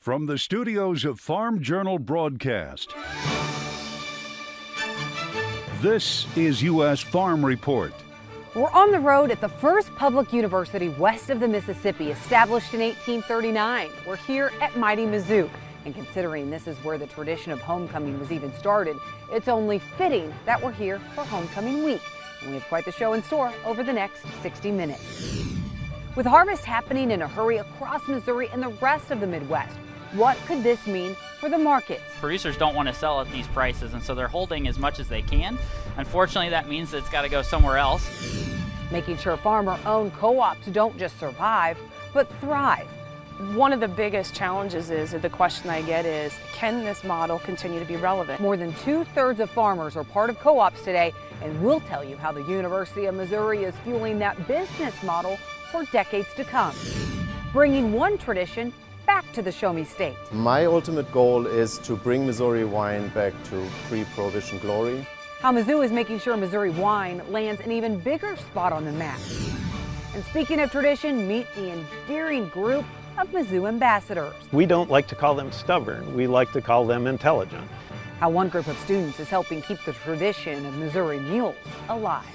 From the studios of Farm Journal Broadcast, this is U.S. Farm Report. We're on the road at the first public university west of the Mississippi, established in 1839. We're here at mighty Mizzou. And considering this is where the tradition of homecoming was even started, it's only fitting that we're here for homecoming week. And we have quite the show in store over the next 60 minutes. With harvest happening in a hurry across Missouri and the rest of the Midwest, what could this mean for the markets? Producers don't want to sell at these prices, and so they're holding as much as they can. Unfortunately, that means that it's got to go somewhere else. Making sure farmer-owned co-ops don't just survive, but thrive. One of the biggest challenges is, the question I get is, can this model continue to be relevant? More than 2/3 of farmers are part of co-ops today, and we'll tell you how the University of Missouri is fueling that business model for decades to come. Bringing one tradition back to the Show Me State. My ultimate goal is to bring Missouri wine back to pre-Prohibition glory. How Mizzou is making sure Missouri wine lands an even bigger spot on the map. And speaking of tradition, meet the endearing group of Mizzou ambassadors. We don't like to call them stubborn, we like to call them intelligent. How one group of students is helping keep the tradition of Missouri mules alive.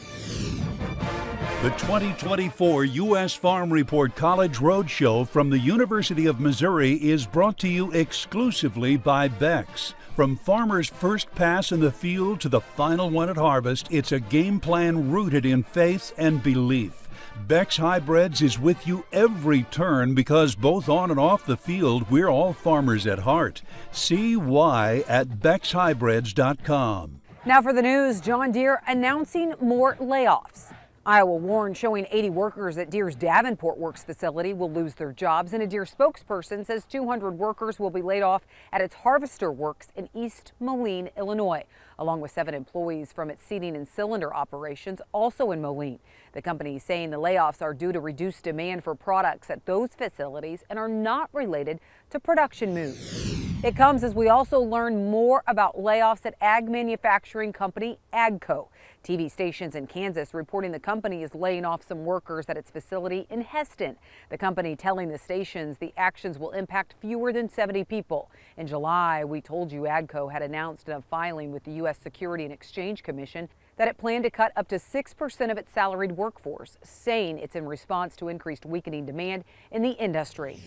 The 2024 U.S. Farm Report College Roadshow from the University of Missouri is brought to you exclusively by Beck's. From farmers' first pass in the field to the final one at harvest, it's a game plan rooted in faith and belief. Beck's Hybrids is with you every turn because both on and off the field, we're all farmers at heart. See why at beckshybrids.com. Now for the news, John Deere announcing more layoffs. Iowa warned showing 80 workers at Deere's Davenport Works facility will lose their jobs, and a Deere spokesperson says 200 workers will be laid off at its Harvester Works in East Moline, Illinois, along with 7 employees from its seeding and cylinder operations also in Moline. The company is saying the layoffs are due to reduced demand for products at those facilities and are not related to production moves. It comes as we also learn more about layoffs at ag manufacturing company AGCO. TV stations in Kansas reporting the company is laying off some workers at its facility in Heston. The company telling the stations the actions will impact fewer than 70 people. In July, we told you AGCO had announced in a filing with the U.S. Security and Exchange Commission that it planned to cut up to 6% of its salaried workforce, saying it's in response to increased weakening demand in the industry.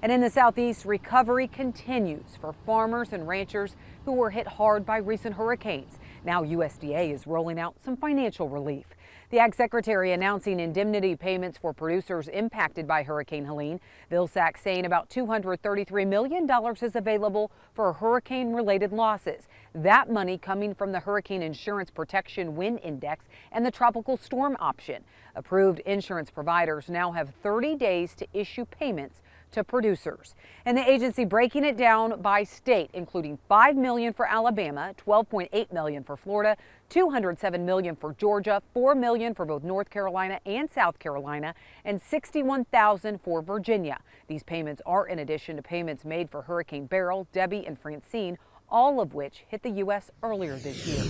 And in the Southeast, recovery continues for farmers and ranchers who were hit hard by recent hurricanes. Now USDA is rolling out some financial relief. The Ag Secretary announcing indemnity payments for producers impacted by Hurricane Helene. Vilsack saying about $233 million is available for hurricane-related losses. That money coming from the Hurricane Insurance Protection Wind Index and the Tropical Storm Option. Approved insurance providers now have 30 days to issue payments to producers. And the agency breaking it down by state, including $5 million for Alabama, $12.8 million for Florida, $207 million for Georgia, $4 million for both North Carolina and South Carolina, and $61,000 for Virginia. These payments are in addition to payments made for Hurricane Beryl, Debbie, and Francine, all of which hit the U.S. earlier this year.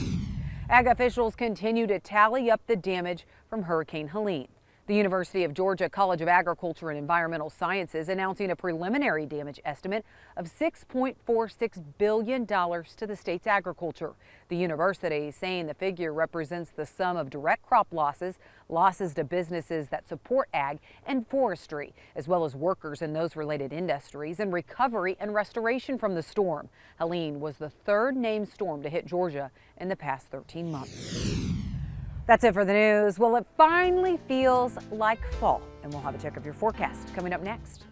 Ag officials continue to tally up the damage from Hurricane Helene. The University of Georgia College of Agriculture and Environmental Sciences announcing a preliminary damage estimate of $6.46 billion to the state's agriculture. The university saying the figure represents the sum of direct crop losses, losses to businesses that support ag and forestry, as well as workers in those related industries, and recovery and restoration from the storm. Helene was the third named storm to hit Georgia in the past 13 months. That's it for the news. Well, it finally feels like fall, and we'll have a check of your forecast coming up next.